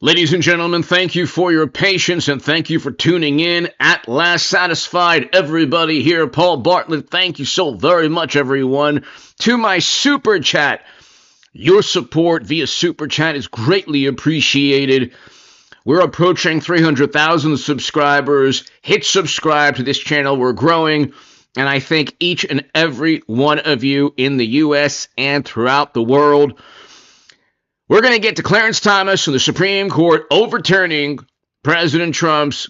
Ladies and gentlemen, thank you for your patience and thank you for tuning in. At last satisfied, everybody here. Paul Bartlett, thank you so very much, everyone. To my super chat, your support via super chat is greatly appreciated. We're approaching 300,000 subscribers. Hit subscribe to this channel. We're growing. And I thank each and every one of you in the U.S. and throughout the world. We're going to get to Clarence Thomas and the Supreme Court overturning President Trump's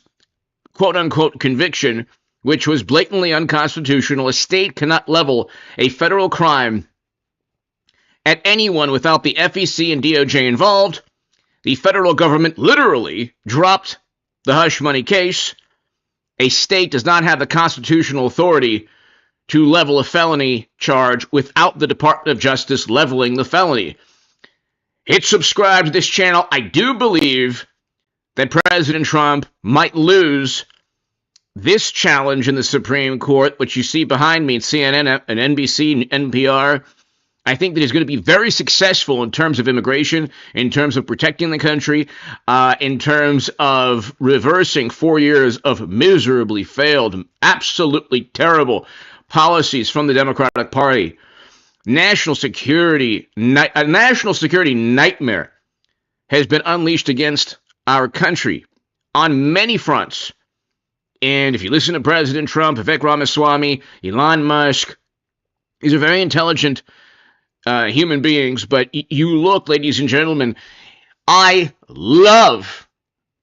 quote-unquote conviction, which was blatantly unconstitutional. A state cannot level a federal crime at anyone without the FEC and DOJ involved. The federal government literally dropped the hush money case. A state does not have the constitutional authority to level a felony charge without the Department of Justice leveling the felony. Hit subscribe to this channel. I do believe that President Trump might lose this challenge in the Supreme Court, which you see behind me at CNN and NBC and NPR. I think that he's going to be very successful in terms of immigration, in terms of protecting the country, in terms of reversing 4 years of miserably failed, absolutely terrible policies from the Democratic Party. A national security nightmare has been unleashed against our country on many fronts. And if you listen to President Trump, Vivek Ramaswamy, Elon Musk, these are very intelligent human beings. But you look, ladies and gentlemen, I love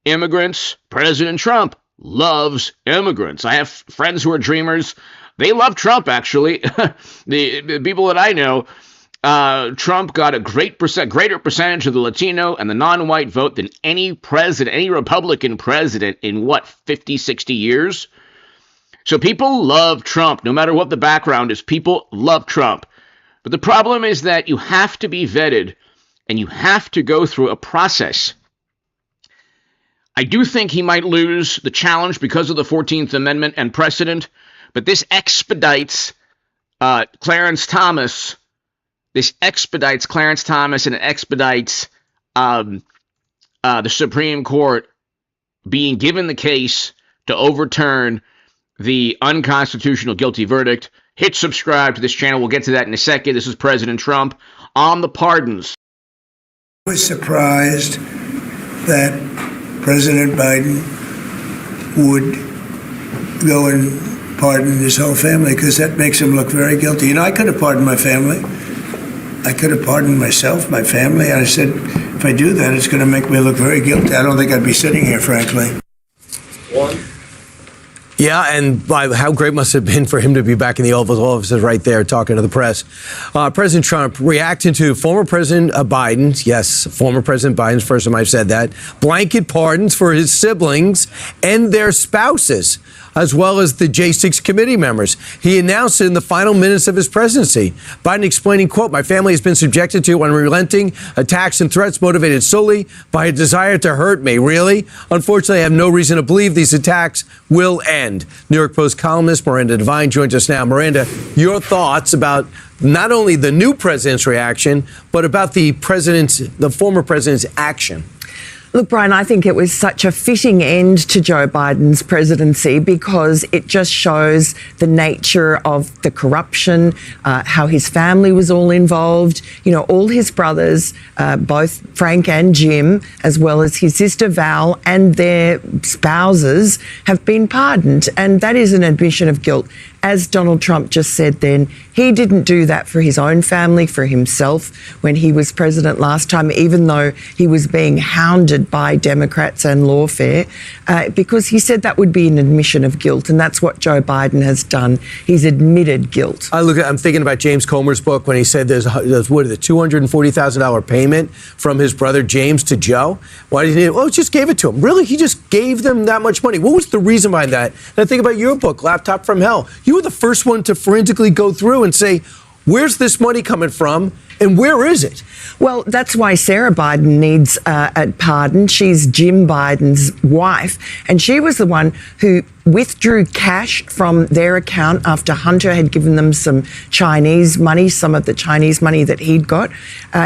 immigrants. President Trump loves immigrants. I have friends who are dreamers. They love Trump, actually. the people that I know, Trump got a greater percentage of the Latino and the non-white vote than any president, any Republican president in, 50, 60 years? So people love Trump, no matter what the background is. People love Trump. But the problem is that you have to be vetted, and you have to go through a process. I do think he might lose the challenge because of the 14th Amendment and precedent. But this expedites Clarence Thomas. This expedites Clarence Thomas, and it expedites the Supreme Court being given the case to overturn the unconstitutional guilty verdict. Hit subscribe to this channel. We'll get to that in a second. This is President Trump on the pardons. I was surprised that President Biden would go and pardon his whole family, because that makes him look very guilty. You know, I could have pardoned my family. I could have pardoned myself, my family. And I said, if I do that, it's going to make me look very guilty. I don't think I'd be sitting here, frankly. Yeah, and how great must it have been for him to be back in the Oval Office right there talking to the press. President Trump reacting to former President Biden, yes, former President Biden's first time I've said that, blanket pardons for his siblings and their spouses, as well as the J6 committee members. He announced it in the final minutes of his presidency. Biden explaining, quote, "My family has been subjected to unrelenting attacks and threats motivated solely by a desire to hurt me." Really? Unfortunately, I have no reason to believe these attacks will end. New York Post columnist Miranda Devine joins us now. Miranda, your thoughts about not only the new president's reaction, but about the former president's action? Look, Brian, I think it was such a fitting end to Joe Biden's presidency, because it just shows the nature of the corruption, how his family was all involved. You know, all his brothers, both Frank and Jim, as well as his sister Val and their spouses, have been pardoned. And that is an admission of guilt. As Donald Trump just said then, he didn't do that for his own family, for himself, when he was president last time, even though he was being hounded by Democrats and lawfare, because he said that would be an admission of guilt. And that's what Joe Biden has done. He's admitted guilt. I'm thinking about James Comer's book when he said there's what, the $240,000 payment from his brother James to Joe. Why did he? Well, just gave it to him. Really? He just gave them that much money. What was the reason behind that? And I think about your book, Laptop from Hell. You were the first one to forensically go through and say, where's this money coming from? And where is it? Well, that's why Sarah Biden needs a pardon. She's Jim Biden's wife, and she was the one who withdrew cash from their account after Hunter had given them some Chinese money, some of the Chinese money that he'd got.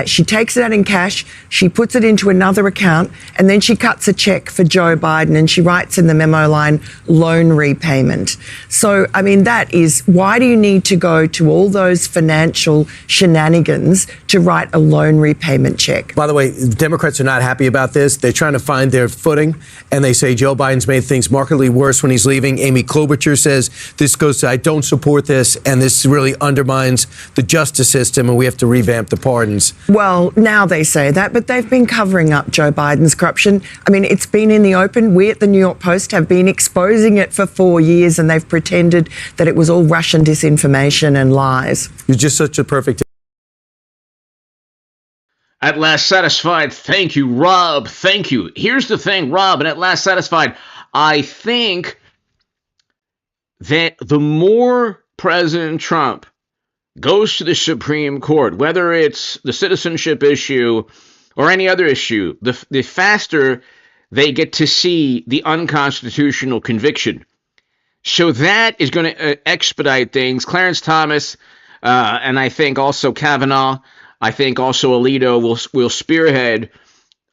She takes it out in cash, she puts it into another account, and then she cuts a check for Joe Biden, and she writes in the memo line, loan repayment. So, I mean, that is, why do you need to go to all those financial shenanigans to write a loan repayment check? By the way, Democrats are not happy about this. They're trying to find their footing, and they say Joe Biden's made things markedly worse when he's leaving. Amy Klobuchar says this goes to, I don't support this, and this really undermines the justice system, and we have to revamp the pardons. Well, now they say that, but they've been covering up Joe Biden's corruption. I mean, it's been in the open. We at the New York Post have been exposing it for 4 years, and they've pretended that it was all Russian disinformation and lies. You're just such a perfect... At Last Satisfied, thank you, Rob. Thank you. Here's the thing, Rob, and At Last Satisfied, I think that the more President Trump goes to the Supreme Court, whether it's the citizenship issue or any other issue, the faster they get to see the unconstitutional conviction. So that is going to expedite things. Clarence Thomas, and I think also Kavanaugh, I think also Alito will spearhead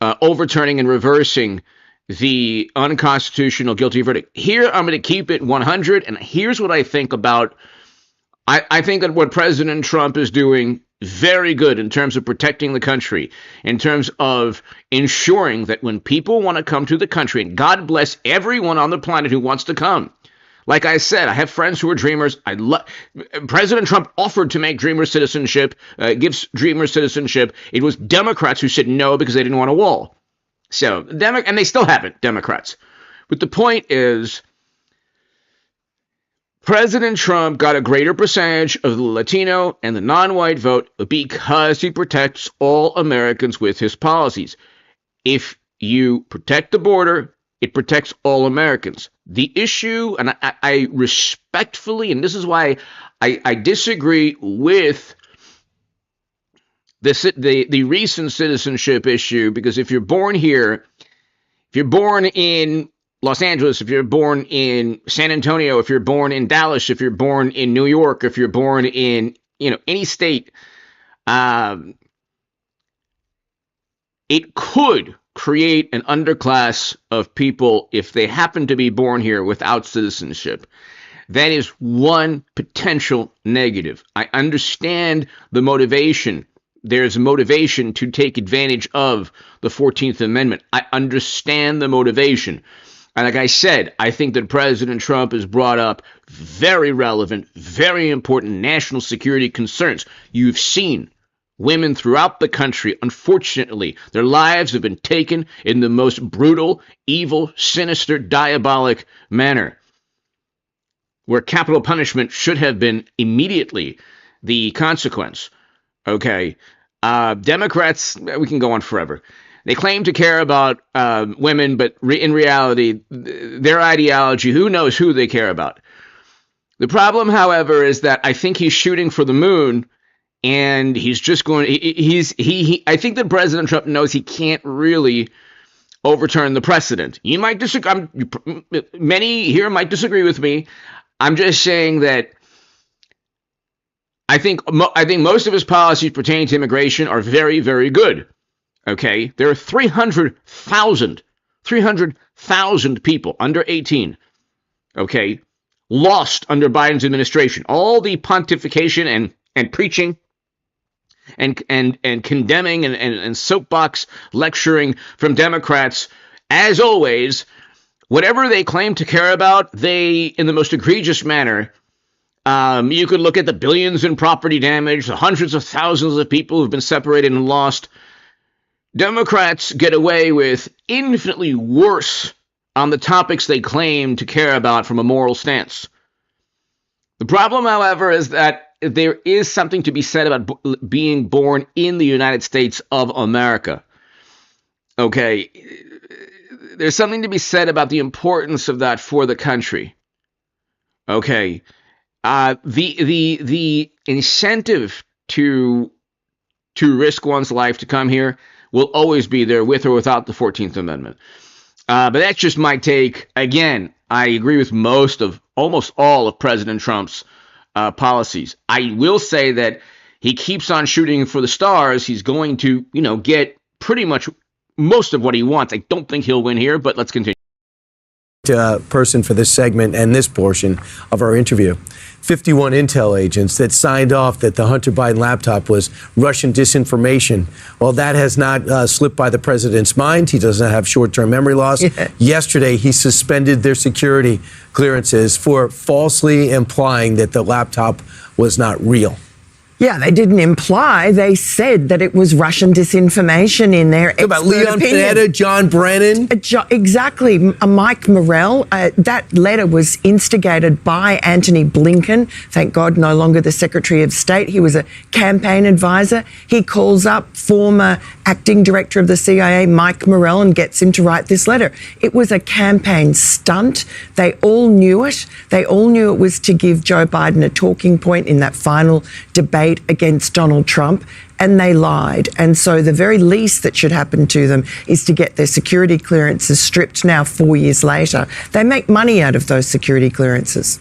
overturning and reversing the unconstitutional guilty verdict. Here, I'm going to keep it 100, and here's what I think about. I think that what President Trump is doing very good in terms of protecting the country, in terms of ensuring that when people want to come to the country, and God bless everyone on the planet who wants to come. Like I said, I have friends who are dreamers. President Trump offered to make dreamers citizenship, gives dreamers citizenship. It was Democrats who said no because they didn't want a wall. So, and they still haven't, Democrats. But the point is, President Trump got a greater percentage of the Latino and the non-white vote because he protects all Americans with his policies. If you protect the border, it protects all Americans. The issue, and I respectfully, and this is why I disagree with the recent citizenship issue, because if you're born here, if you're born in Los Angeles, if you're born in San Antonio, if you're born in Dallas, if you're born in New York, if you're born in, any state, it could create an underclass of people if they happen to be born here without citizenship. That is one potential negative. I understand the motivation. There's motivation to take advantage of the 14th Amendment. I understand the motivation. And like I said, I think that President Trump has brought up very relevant, very important national security concerns. You've seen women throughout the country, unfortunately, their lives have been taken in the most brutal, evil, sinister, diabolic manner, where capital punishment should have been immediately the consequence. Okay, Democrats, we can go on forever. They claim to care about women, but in reality, their ideology, who knows who they care about. The problem, however, is that I think he's shooting for the moon, and he's just going. I think that President Trump knows he can't really overturn the precedent. You might disagree. Many here might disagree with me. I'm just saying that I think most of his policies pertaining to immigration are very, very good. Okay, there are 300,000 people under 18, okay, lost under Biden's administration. All the pontification and preaching and condemning and soapbox lecturing from Democrats, as always, whatever they claim to care about, they, in the most egregious manner, you could look at the billions in property damage, the hundreds of thousands of people who've been separated and lost. Democrats get away with infinitely worse on the topics they claim to care about from a moral stance. The problem, however, is that there is something to be said about being born in the United States of America. Okay, there's something to be said about the importance of that for the country. Okay, the incentive to to risk one's life to come here will always be there with or without the 14th Amendment. But that's just my take. Again, I agree with almost all of President Trump's policies. I will say that he keeps on shooting for the stars. He's going to, get pretty much most of what he wants. I don't think he'll win here, but let's continue. Person for this segment and this portion of our interview. 51 intel agents that signed off that the Hunter Biden laptop was Russian disinformation. Well, that has not slipped by the president's mind. He doesn't have short-term memory loss. Yeah. Yesterday, he suspended their security clearances for falsely implying that the laptop was not real. Yeah, they didn't imply. They said that it was Russian disinformation in their expert about Leon opinion. Panetta, John Brennan. Exactly. Mike Morrell. That letter was instigated by Antony Blinken. Thank God, no longer the Secretary of State. He was a campaign advisor. He calls up former acting director of the CIA, Mike Morrell, and gets him to write this letter. It was a campaign stunt. They all knew it. They all knew it was to give Joe Biden a talking point in that final debate against Donald Trump, and they lied. And so the very least that should happen to them is to get their security clearances stripped now 4 years later. They make money out of those security clearances.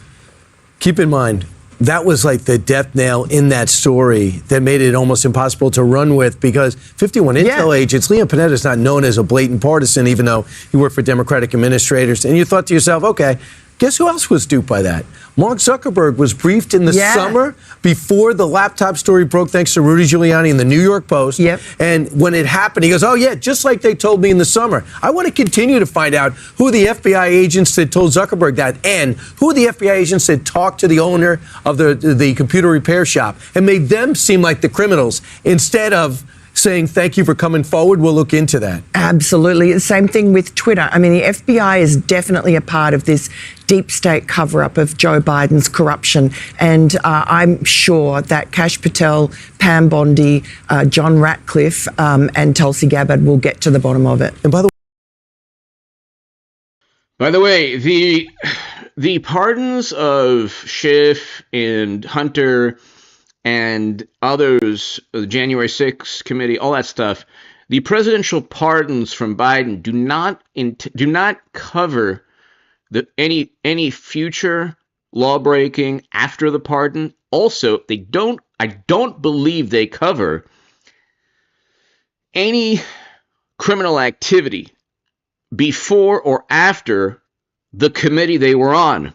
Keep in mind, that was like the death nail in that story that made it almost impossible to run with, because 51 intel agents, Leon Panetta is not known as a blatant partisan, even though he worked for Democratic administrators. And you thought to yourself, okay, guess who else was duped by that? Mark Zuckerberg was briefed in the summer before the laptop story broke, thanks to Rudy Giuliani in the New York Post. Yep. And when it happened, he goes, oh, yeah, just like they told me in the summer. I want to continue to find out who the FBI agents that told Zuckerberg that, and who the FBI agents that talked to the owner of the computer repair shop and made them seem like the criminals instead of saying, thank you for coming forward. We'll look into that. Absolutely. The same thing with Twitter. I mean, the FBI is definitely a part of this deep state cover-up of Joe Biden's corruption. And I'm sure that Kash Patel, Pam Bondi, John Ratcliffe, and Tulsi Gabbard will get to the bottom of it. And by the way, the pardons of Schiff and Hunter and others, the January 6th committee, all that stuff, the presidential pardons from Biden do not cover any future law breaking after the pardon. Also, I don't believe they cover any criminal activity before or after the committee they were on.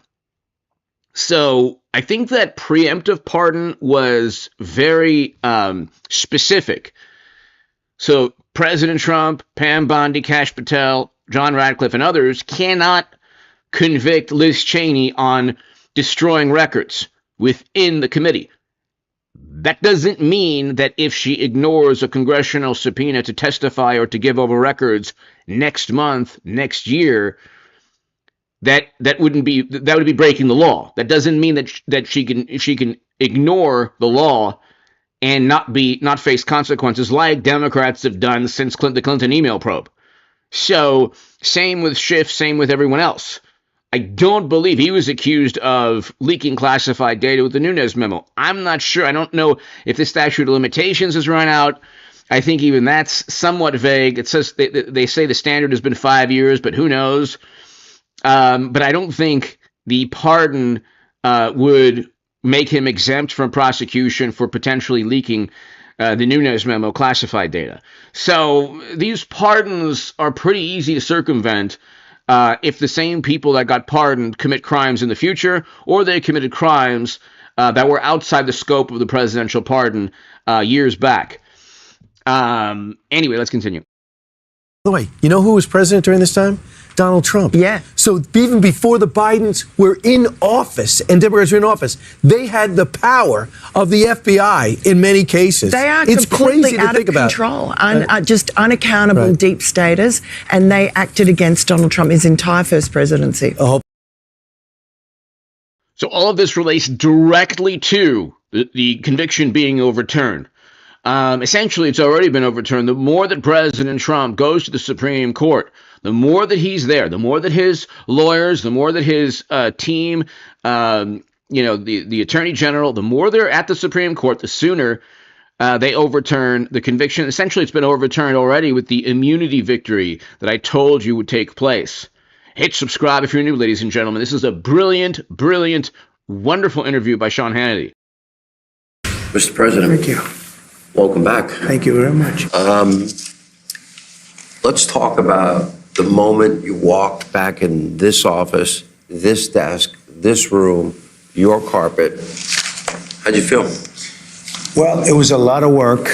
So I think that preemptive pardon was very specific. So President Trump, Pam Bondi, Kash Patel, John Ratcliffe, and others cannot convict Liz Cheney on destroying records within the committee. That doesn't mean that if she ignores a congressional subpoena to testify or to give over records next month, next year, that would be breaking the law. That doesn't mean that she can ignore the law and not face consequences like Democrats have done since the Clinton email probe. So same with Schiff, same with everyone else. I don't believe he was accused of leaking classified data with the Nunes memo. I'm not sure. I don't know if the statute of limitations has run out. I think even that's somewhat vague. It says they say the standard has been 5 years, but who knows? But I don't think the pardon would make him exempt from prosecution for potentially leaking the Nunes memo classified data. So these pardons are pretty easy to circumvent if the same people that got pardoned commit crimes in the future, or they committed crimes that were outside the scope of the presidential pardon years back. Anyway, let's continue. By the way, you know who was president during this time? Donald Trump. Yeah. So even before the Bidens were in office and Democrats were in office, they had the power of the FBI in many cases. They are it's completely crazy to out think of about. control, just unaccountable deep staters, and they acted against Donald Trump his entire first presidency. So all of this relates directly to the conviction being overturned. Essentially, it's already been overturned. The more that President Trump goes to the Supreme Court, the more that he's there, the more that his lawyers, the more that his team, the Attorney General, the more they're at the Supreme Court, the sooner they overturn the conviction. Essentially, it's been overturned already with the immunity victory that I told you would take place. Hit subscribe if you're new, ladies and gentlemen. This is a brilliant, brilliant, wonderful interview by Sean Hannity. Mr. President. Thank you. Welcome back. Thank you very much. Let's talk about the moment you walked back in this office, this desk, this room, your carpet. How'd you feel? Well, it was a lot of work.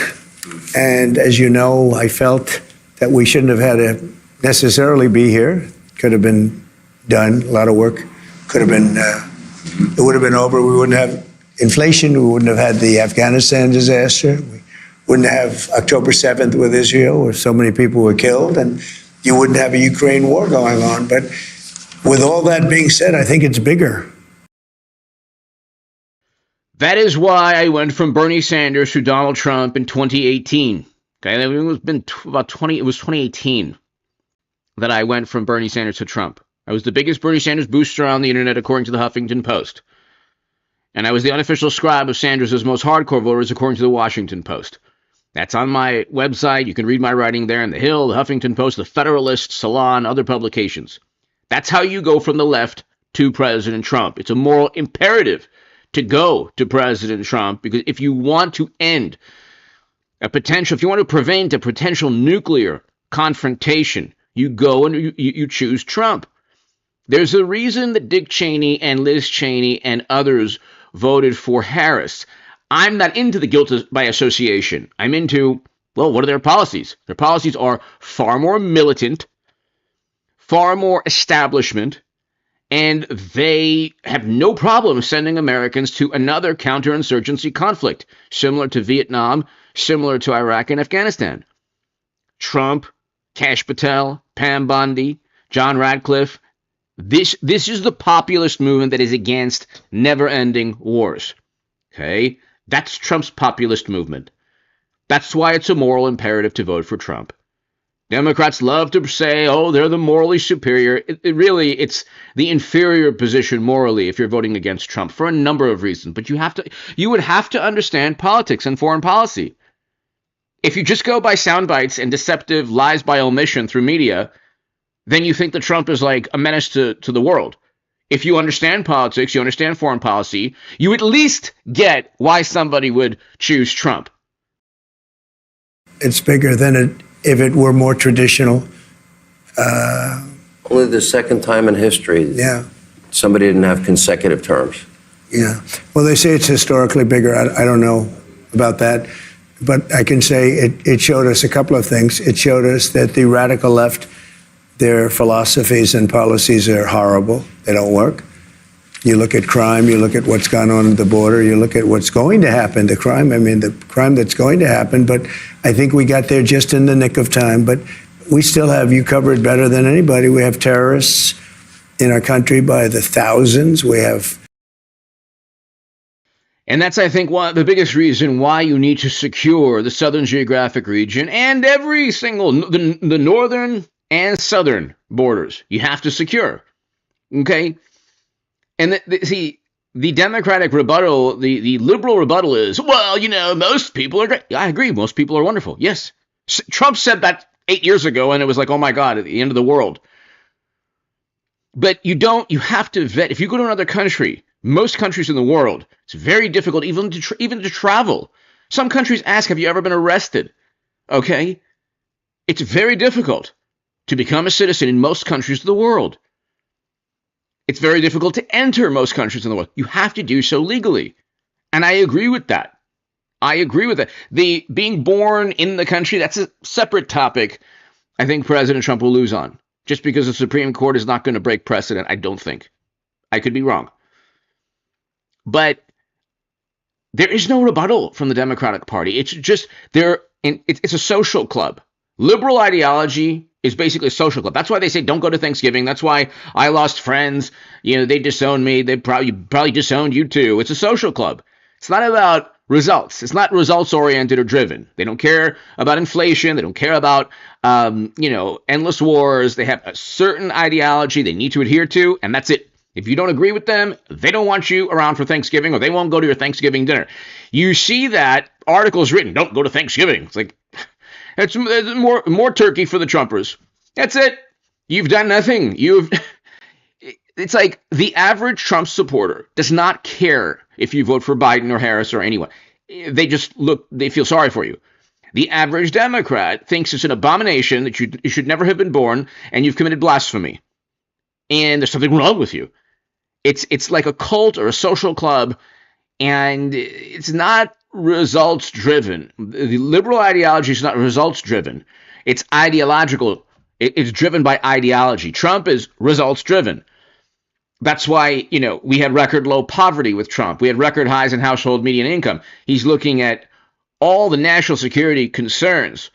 And as you know, I felt that we shouldn't have had to necessarily be here. Could have been done. A lot of work could have been, it would have been over. We wouldn't have inflation. We wouldn't have had the Afghanistan disaster. We wouldn't have October 7th with Israel, where so many people were killed. And you wouldn't have a Ukraine war going on. But with all that being said, I think it's bigger. That is why I went from Bernie Sanders to Donald Trump in 2018. Okay, it was been about 20. It was 2018 that I went from Bernie Sanders to Trump. I was the biggest Bernie Sanders booster on the internet, according to the Huffington Post, and I was the unofficial scribe of Sanders' most hardcore voters, according to the Washington Post. That's on my website. You can read my writing there in The Hill, the Huffington Post, the Federalist, Salon, other publications. That's how you go from the left to President Trump. It's a moral imperative to go to President Trump, because if you want to end a potential, if you want to prevent a potential nuclear confrontation, you go and you choose Trump. There's a reason that Dick Cheney and Liz Cheney and others voted for Harris. I'm not into the guilt by association. I'm into, well, what are their policies? Their policies are far more militant, far more establishment, and they have no problem sending Americans to another counterinsurgency conflict, similar to Vietnam, similar to Iraq and Afghanistan. Trump, Kash Patel, Pam Bondi, John Radcliffe. This is the populist movement that is against never-ending wars. Okay? That's Trump's populist movement. That's why it's a moral imperative to vote for Trump. Democrats love to say, oh, they're the morally superior. It's the inferior position morally if you're voting against Trump for a number of reasons. But you would have to understand politics and foreign policy. If you just go by sound bites and deceptive lies by omission through media, then you think that Trump is like a menace to the world. If you understand politics, you understand foreign policy, you at least get why somebody would choose Trump. It's bigger than if it were more traditional. Only the second time in history somebody didn't have consecutive terms. Yeah. Well, they say it's historically bigger. I don't know about that. But I can say it showed us a couple of things. It showed us that the radical left, their philosophies and policies are horrible. They don't work. You look at crime, you look at what's gone on at the border, you look at what's going to happen, the crime that's going to happen. But I think we got there just in the nick of time. But we still have you covered better than anybody. We have terrorists in our country by the thousands. We have. And that's, I think, the biggest reason why you need to secure the southern geographic region and every single, the northern and southern borders. You have to secure. Okay? And the Democratic rebuttal, the liberal rebuttal is, well, most people are great. I agree. Most people are wonderful. Yes. Trump said that 8 years ago, and it was like, oh my God, at the end of the world. But you have to vet. If you go to another country, most countries in the world, it's very difficult even to travel. Some countries ask, have you ever been arrested? Okay? It's very difficult to become a citizen in most countries of the world. It's very difficult to enter most countries in the world. You have to do so legally. And I agree with that. The being born in the country, that's a separate topic I think President Trump will lose on. Just because the Supreme Court is not going to break precedent, I don't think. I could be wrong. But there is no rebuttal from the Democratic Party. It's just it's a social club. Liberal ideology is basically a social club. That's why they say don't go to Thanksgiving. That's why I lost friends. They disowned me. They probably disowned you too. It's a social club. It's not about results. It's not results oriented or driven. They don't care about inflation. They don't care about endless wars. They have a certain ideology they need to adhere to, and that's it. If you don't agree with them, they don't want you around for Thanksgiving, or they won't go to your Thanksgiving dinner. You see that articles written, don't go to Thanksgiving. It's like, it's more turkey for the Trumpers. That's it. You've done nothing. It's like the average Trump supporter does not care if you vote for Biden or Harris or anyone. They feel sorry for you. The average Democrat thinks it's an abomination that you should never have been born and you've committed blasphemy. And there's something wrong with you. It's like a cult or a social club, and it's not results driven. The liberal ideology is not results driven. It's ideological. It's driven by ideology. Trump is results driven. That's why, we had record low poverty with Trump. We had record highs in household median income. He's looking at all the national security concerns,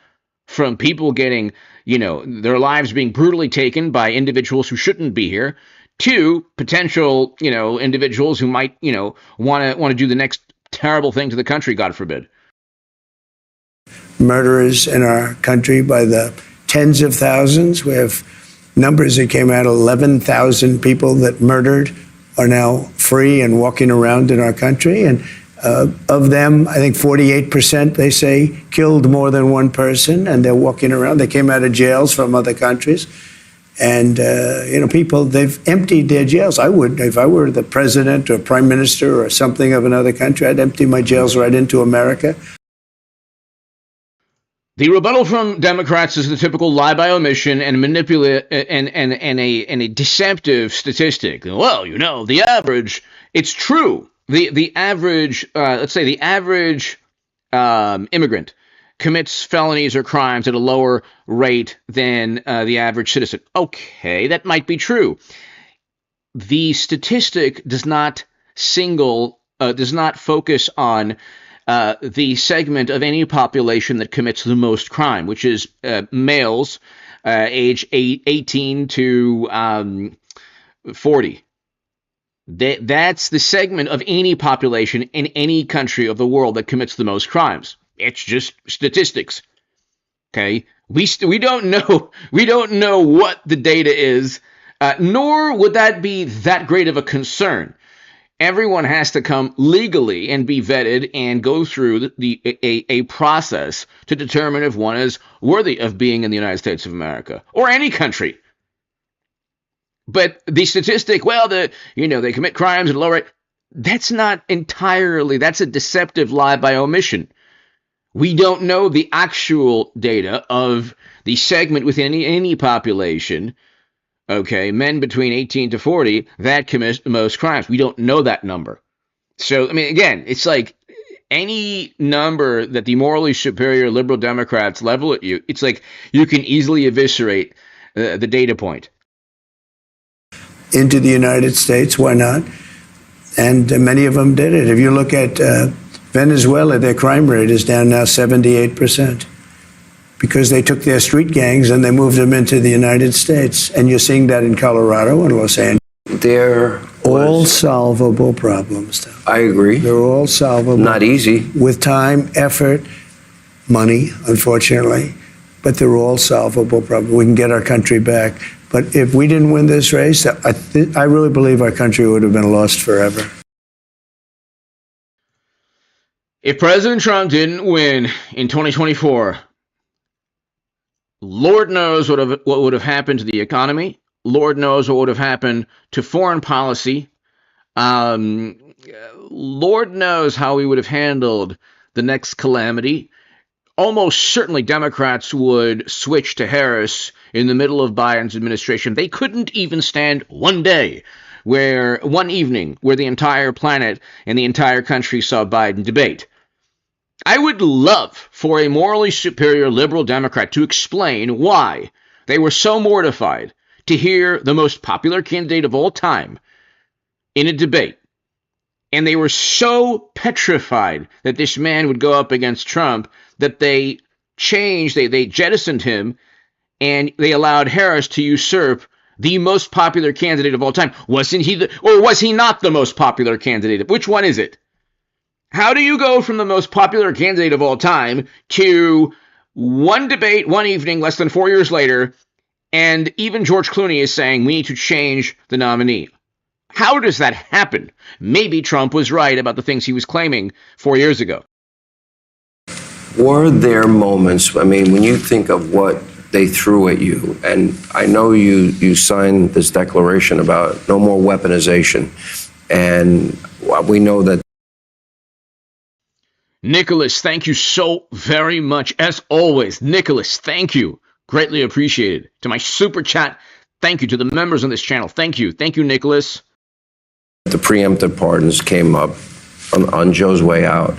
from people getting, their lives being brutally taken by individuals who shouldn't be here, to potential, individuals who might, want to do the next terrible thing to the country, God forbid. Murderers in our country by the tens of thousands. We have numbers that came out, 11,000 people that murdered are now free and walking around in our country. And of them, I think 48%, they say, killed more than one person, and they're walking around. They came out of jails from other countries. And, people, they've emptied their jails. I would, if I were the president or prime minister or something of another country, I'd empty my jails right into America. The rebuttal from Democrats is the typical lie by omission and manipulate and a deceptive statistic. Well, the average, it's true. The average, let's say the average immigrant commits felonies or crimes at a lower rate than the average citizen. Okay, that might be true. The statistic does not focus on the segment of any population that commits the most crime, which is males age 18 to 40. That's the segment of any population in any country of the world that commits the most crimes. It's just statistics. Okay, we don't know what the data is, nor would that be that great of a concern. Everyone has to come legally and be vetted and go through a process to determine if one is worthy of being in the United States of America or any country. But the statistic, they commit crimes at a low rate. That's not entirely. That's a deceptive lie by omission. We don't know the actual data of the segment within any population. Okay, men between 18 to 40 that commit the most crimes. We don't know that number. So, again, it's like any number that the morally superior liberal Democrats level at you, it's like you can easily eviscerate the data point. Into the United States, why not? And many of them did it. If you look at Venezuela, their crime rate is down now 78%. Because they took their street gangs and they moved them into the United States. And you're seeing that in Colorado and Los Angeles. They're all solvable problems, though. I agree. They're all solvable. Not easy. With time, effort, money, unfortunately. But they're all solvable problems. We can get our country back. But if we didn't win this race, I really believe our country would have been lost forever. If President Trump didn't win in 2024, Lord knows what would have happened to the economy. Lord knows what would have happened to foreign policy. Lord knows how we would have handled the next calamity. Almost certainly Democrats would switch to Harris in the middle of Biden's administration. They couldn't even stand one evening where the entire planet and the entire country saw Biden debate. I would love for a morally superior liberal Democrat to explain why they were so mortified to hear the most popular candidate of all time in a debate. And they were so petrified that this man would go up against Trump that they jettisoned him and they allowed Harris to usurp the most popular candidate of all time. Was he not the most popular candidate? Which one is it? How do you go from the most popular candidate of all time to one debate, one evening, less than 4 years later, and even George Clooney is saying we need to change the nominee? How does that happen? Maybe Trump was right about the things he was claiming 4 years ago. Were there moments, I mean, when you think of what they threw at you, and I know you signed this declaration about no more weaponization, and we know that. Nicholas, thank you so very much. As always, Nicholas, thank you. Greatly appreciated. To my super chat, thank you. To the members on this channel, thank you. Thank you, Nicholas. The preemptive pardons came up on Joe's way out,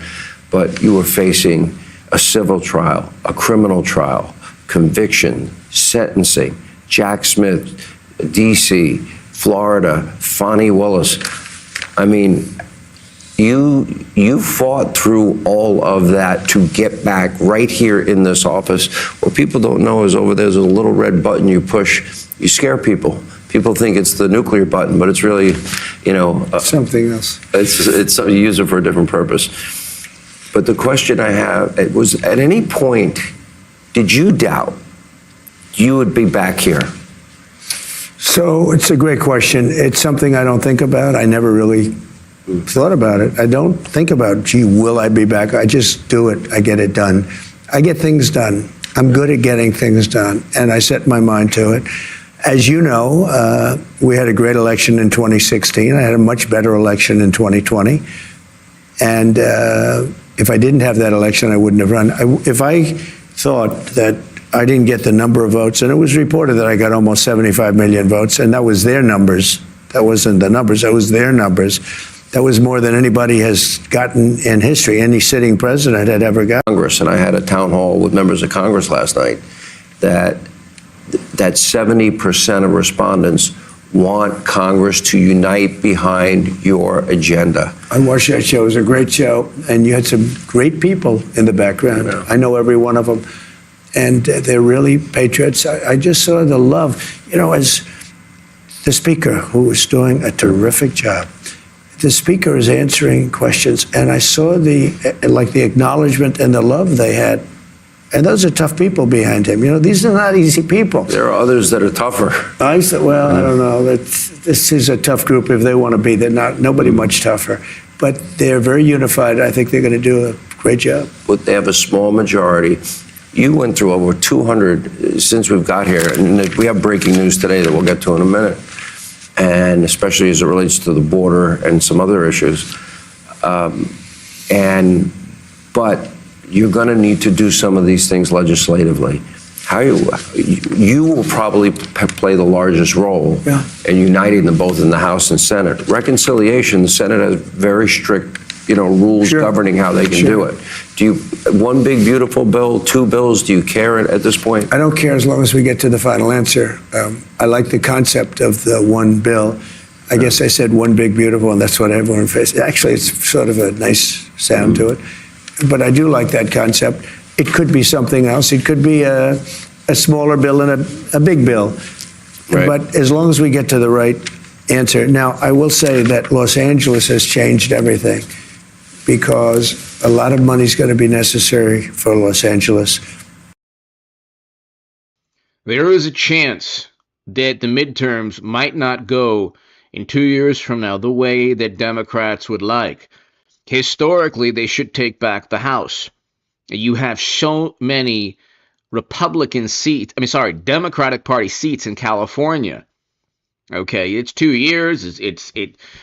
but you were facing a civil trial, a criminal trial, conviction, sentencing, Jack Smith, D.C., Florida, Fonnie Willis. I mean, you fought through all of that to get back right here in this office. What people don't know is over there's a little red button you push. You scare people. People think it's the nuclear button, but it's really, Something else. it's you use it for a different purpose. But the question I have, it was, at any point, did you doubt you would be back here? So it's a great question. It's something I don't think about. I never really thought about it. I don't think about, gee, will I be back? I just do it. I get it done. I get things done. I'm good at getting things done, and I set my mind to it. As you know, we had a great election in 2016. I had a much better election in 2020. And if I didn't have that election, I wouldn't have run. If I thought that I didn't get the number of votes, and it was reported that I got almost 75 million votes, and that was their numbers. That wasn't the numbers, that was their numbers. That was more than anybody has gotten in history, any sitting president had ever gotten. Congress, and I had a town hall with members of Congress last night, that 70% of respondents want Congress to unite behind your agenda. I watched that show. It was a great show, and you had some great people in the background. Yeah. I know every one of them, and they're really patriots. I just saw the love, as the speaker, who was doing a terrific job. The speaker is answering questions, and I saw the acknowledgement and the love they had. And those are tough people behind him. These are not easy people. There are others that are tougher. I said, well, I don't know. This is a tough group if they want to be. They're not, nobody much tougher. But they're very unified. I think they're going to do a great job. But they have a small majority. You went through over 200 since we've got here. And we have breaking news today that we'll get to in a minute. And especially as it relates to the border and some other issues. But you're going to need to do some of these things legislatively. You will probably play the largest role in uniting them both in the House and Senate. Reconciliation, the Senate has very strict, rules governing how they can do it. Do you, one big beautiful bill, two bills, do you care at this point? I don't care as long as we get to the final answer. I like the concept of the one bill. I guess I said one big beautiful, and that's what everyone faces. Actually, it's sort of a nice sound to it. But I do like that concept. It could be something else. It could be a smaller bill and a big bill. Right. But as long as we get to the right answer. Now, I will say that Los Angeles has changed everything because a lot of money is going to be necessary for Los Angeles. There is a chance that the midterms might not go in 2 years from now the way that Democrats would like. Historically, they should take back the House. You have so many Democratic Party seats in California. Okay, it's 2 years.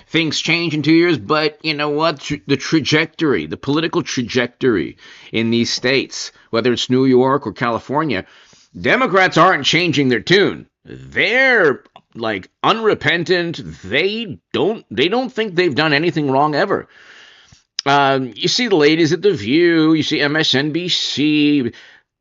Things change in 2 years, but you know what? The political trajectory in these states, whether it's New York or California, Democrats aren't changing their tune. They're unrepentant. They don't think they've done anything wrong ever. You see the ladies at The View, you see MSNBC,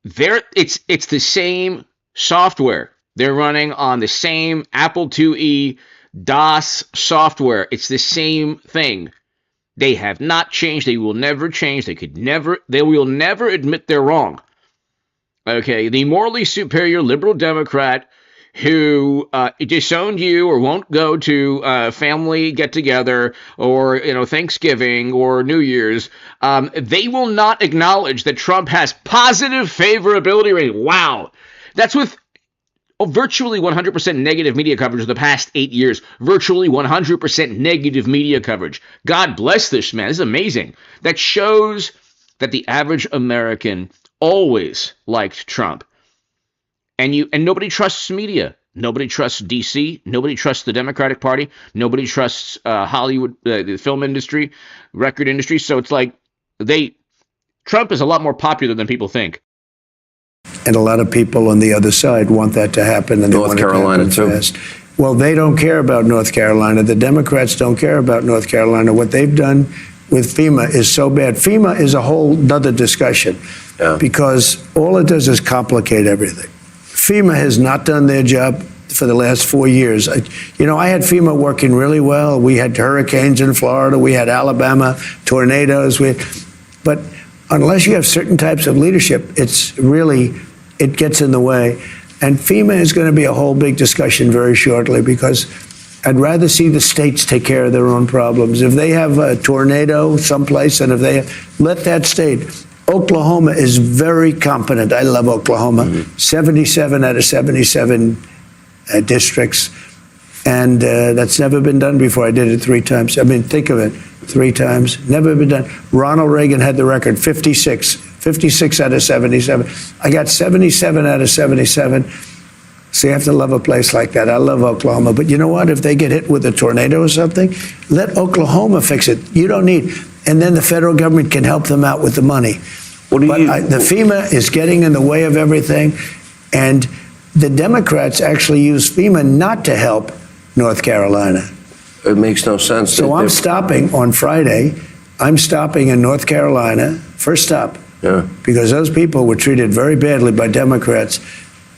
it's the same software. They're running on the same Apple IIe DOS software. It's the same thing. They have not changed. They will never change. They will never admit they're wrong. Okay, the morally superior liberal Democrat who disowned you or won't go to family get-together or Thanksgiving or New Year's, they will not acknowledge that Trump has positive favorability rating. Wow. That's with virtually 100% negative media coverage of the past 8 years. Virtually 100% negative media coverage. God bless this man. This is amazing. That shows that the average American always liked Trump. And nobody trusts media. Nobody trusts DC. Nobody trusts the Democratic Party. Nobody trusts Hollywood, the film industry, record industry. So it's like Trump is a lot more popular than people think. And a lot of people on the other side want that to happen. And North Carolina, too. Fast. Well, they don't care about North Carolina. The Democrats don't care about North Carolina. What they've done with FEMA is so bad. FEMA is a whole other discussion because all it does is complicate everything. FEMA has not done their job for the last 4 years. I had FEMA working really well. We had hurricanes in Florida. We had Alabama, tornadoes. But unless you have certain types of leadership, it gets in the way. And FEMA is going to be a whole big discussion very shortly because I'd rather see the states take care of their own problems. If they have a tornado someplace and let that state. Oklahoma is very competent. I love Oklahoma. 77 out of 77 districts. And that's never been done before. I did it 3 times. I mean, think of it, 3 times. Never been done. Ronald Reagan had the record, 56 out of 77. I got 77 out of 77. So you have to love a place like that. I love Oklahoma. But you know what? If they get hit with a tornado or something, let Oklahoma fix it. You don't need. And then the federal government can help them out with the money. The FEMA is getting in the way of everything. And the Democrats actually use FEMA not to help North Carolina. It makes no sense. So I'm stopping on Friday. I'm stopping in North Carolina, first stop, because those people were treated very badly by Democrats.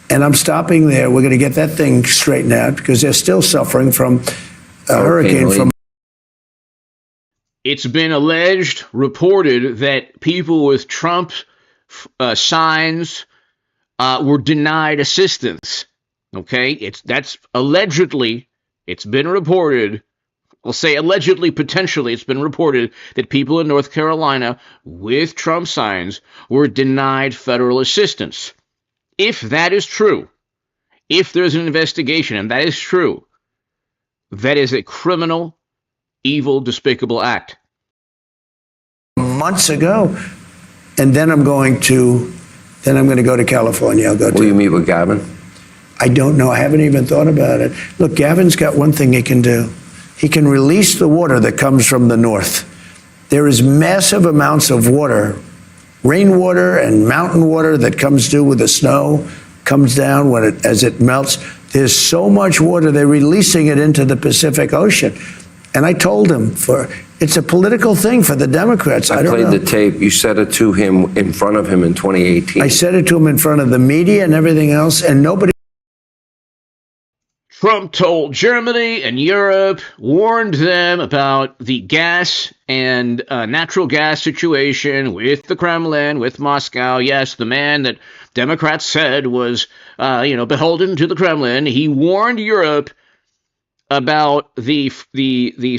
And I'm stopping there. We're going to get that thing straightened out because they're still suffering from a hurricane. It's been alleged, reported, that people with Trump signs were denied assistance. Okay, that's allegedly. It's been reported. We'll say allegedly, potentially, it's been reported that people in North Carolina with Trump signs were denied federal assistance. If that is true, if there's an investigation and that is true, that is a criminal, evil, despicable act. Months ago, and then I'm going to go to California. Will you meet with Gavin? I don't know. I haven't even thought about it. Look, Gavin's got one thing he can do. He can release the water that comes from the north. There is massive amounts of water, rainwater and mountain water that comes due with the snow, comes down as it melts. There's so much water, they're releasing it into the Pacific Ocean. And I told him, it's a political thing for the Democrats. I don't know. The tape. You said it to him in front of him in 2018. I said it to him in front of the media and everything else, and nobody. Trump told Germany and Europe, warned them about the gas and natural gas situation with the Kremlin, with Moscow. Yes, the man that Democrats said was, beholden to the Kremlin. He warned Europe about the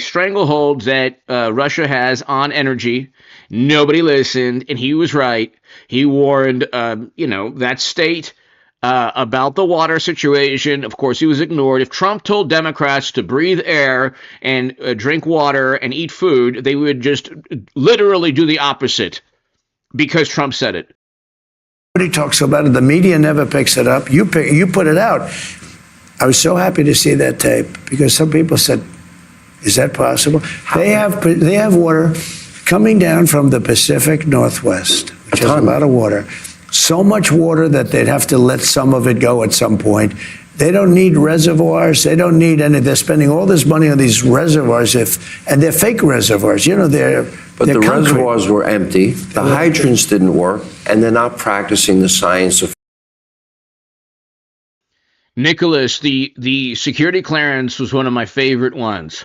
stranglehold that Russia has on energy. Nobody listened, and he was right. He warned, that state about the water situation. Of course, he was ignored. If Trump told Democrats to breathe air and drink water and eat food, they would just literally do the opposite because Trump said it. Nobody talks about it. The media never picks it up. You put it out. I was so happy to see that tape because some people said, is that possible? They have water coming down from the Pacific Northwest, which is a lot of water. So much water that they'd have to let some of it go at some point. They don't need reservoirs. They don't need any. They're spending all this money on these reservoirs, and they're fake reservoirs. They're the concrete. Reservoirs were empty. The hydrants didn't work, and they're not practicing the science of. Nicholas, the security clearance was one of my favorite ones.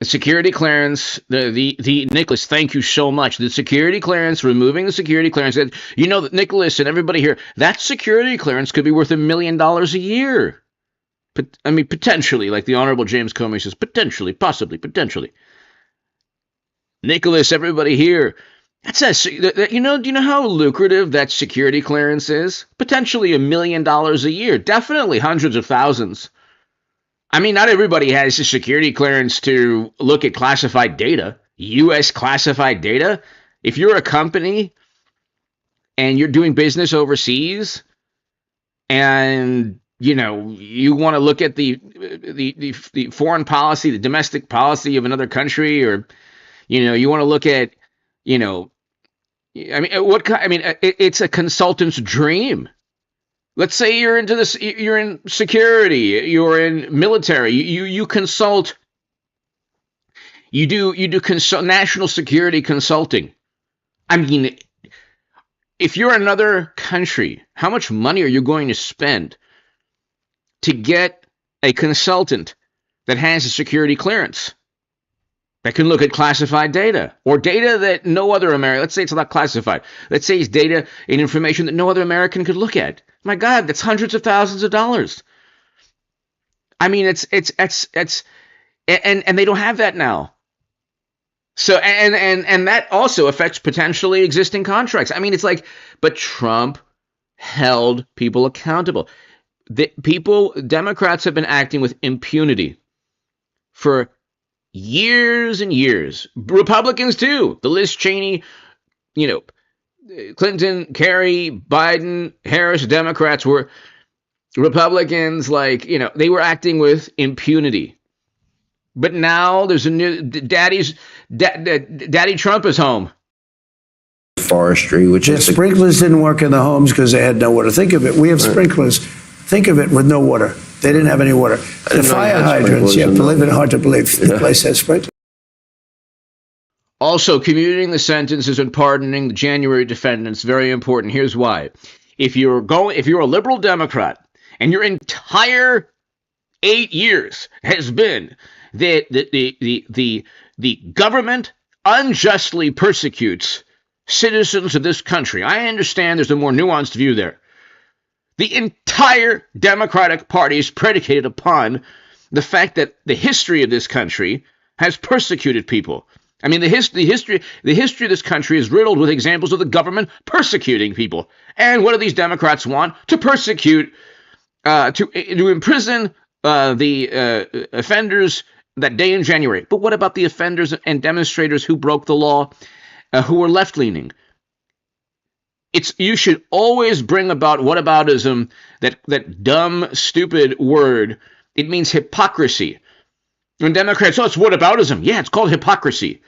The security clearance, the Nicholas, thank you so much. The security clearance, removing the security clearance. Nicholas and everybody here, that security clearance could be worth $1 million a year. Potentially, like the Honorable James Comey says, potentially, possibly, potentially. Nicholas, everybody here, do you know how lucrative that security clearance is? Potentially $1 million a year. Definitely hundreds of thousands. Not everybody has a security clearance to look at classified data, U.S. classified data. if you're a company and you're doing business overseas, and you want to look at the foreign policy, the domestic policy of another country, or you want to look at it's a consultant's dream. Let's say you're into this, you're in security, you're in military, you consult, you do national security consulting. I mean, if you're another country, how much money are you going to spend to get a consultant that has a security clearance that can look at classified data, or data that no other American, let's say it's not classified, let's say it's data and information that no other American could look at? My God, that's hundreds of thousands of dollars. I mean, it's and they don't have that now. So, and that also affects potentially existing contracts. I mean, it's like, but Trump held people accountable. Democrats have been acting with impunity for years and years. Republicans too. The Liz Cheney, Clinton, Kerry, Biden, Harris, Democrats were Republicans, they were acting with impunity. But now there's a new Daddy Trump is home. Forestry, which is sprinklers didn't work in the homes because they had no water. Think of it. We have sprinklers. Think of it with no water. They didn't have any water. The fire hydrants, believe it, hard to believe. The place had sprinklers. Also, commuting the sentences and pardoning the January defendants, very important. Here's why. If you're a liberal Democrat and your entire 8 years has been that the government unjustly persecutes citizens of this country, I understand there's a more nuanced view there. The entire Democratic Party is predicated upon the fact that the history of this country has persecuted people. I mean, the history of this country is riddled with examples of the government persecuting people. And what do these Democrats want? To persecute, to imprison the offenders that day in January. But what about the offenders and demonstrators who broke the law, who were left-leaning? You should always bring about whataboutism, that dumb, stupid word. It means hypocrisy. When Democrats, it's whataboutism. Yeah, it's called hypocrisy.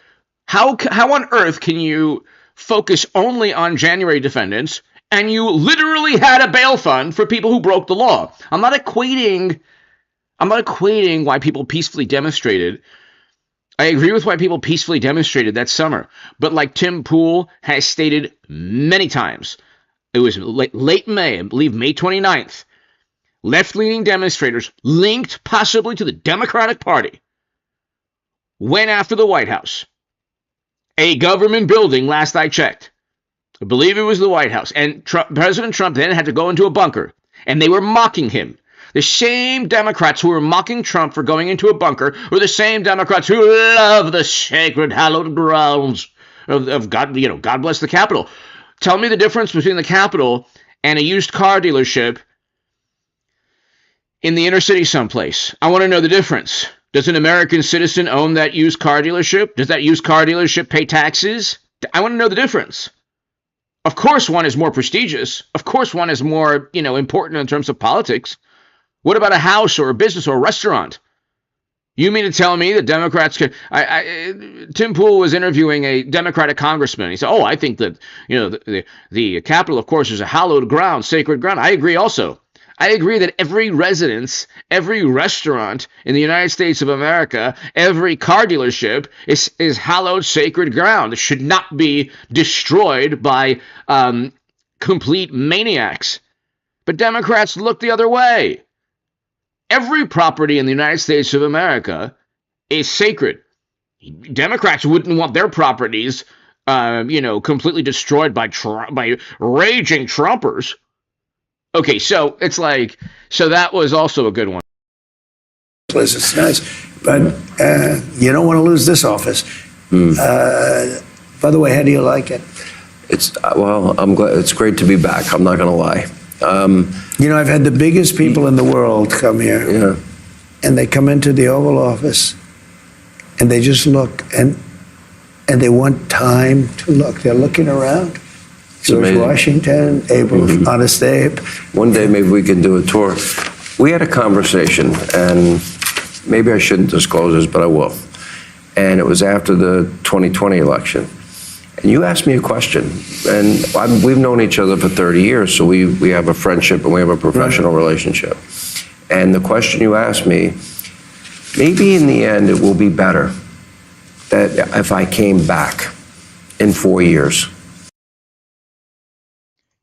How on earth can you focus only on January defendants and you literally had a bail fund for people who broke the law? I'm not equating why people peacefully demonstrated. I agree with why people peacefully demonstrated that summer. But like Tim Pool has stated many times, it was late May, I believe May 29th, left-leaning demonstrators linked possibly to the Democratic Party went after the White House, a government building, last I checked. I believe it was the White House. And President Trump then had to go into a bunker, and they were mocking him. The same Democrats who were mocking Trump for going into a bunker were the same Democrats who love the sacred, hallowed grounds of God. God bless the Capitol. Tell me the difference between the Capitol and a used car dealership in the inner city someplace. I want to know the difference. Does an American citizen own that used car dealership? Does that used car dealership pay taxes? I want to know the difference. Of course one is more prestigious. Of course one is more, important in terms of politics. What about a house or a business or a restaurant? You mean to tell me that Democrats can... Tim Pool was interviewing a Democratic congressman. He said, I think that, the Capitol, of course, is a hallowed ground, sacred ground. I agree also. I agree that every residence, every restaurant in the United States of America, every car dealership is hallowed, sacred ground. It should not be destroyed by complete maniacs. But Democrats look the other way. Every property in the United States of America is sacred. Democrats wouldn't want their properties, completely destroyed by raging Trumpers. Okay, so it's so that was also a good one. It's nice, but you don't want to lose this office. By the way, how do you like it? I'm glad. It's great to be back. I'm not going to lie. I've had the biggest people in the world come here, and they come into the Oval Office, and they just look, and and they want time to look. They're looking around. George amazing. Washington, April, Honest Abe. One day maybe we can do a tour. We had a conversation, and maybe I shouldn't disclose this, but I will. And it was after the 2020 election. And you asked me a question, and we've known each other for 30 years, so we have a friendship and we have a professional relationship. And the question you asked me, maybe in the end it will be better that if I came back in 4 years.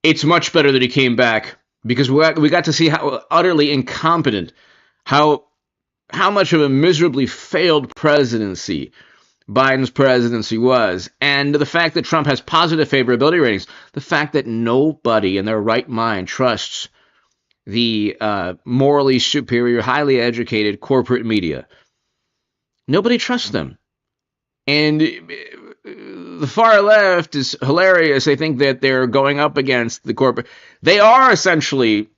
It's much better that he came back, because we got to see how utterly incompetent, how much of a miserably failed presidency Biden's presidency was, and the fact that Trump has positive favorability ratings, the fact that nobody in their right mind trusts the morally superior, highly educated corporate media. Nobody trusts them. And the far left is hilarious. They think that they're going up against the corporate. They are essentially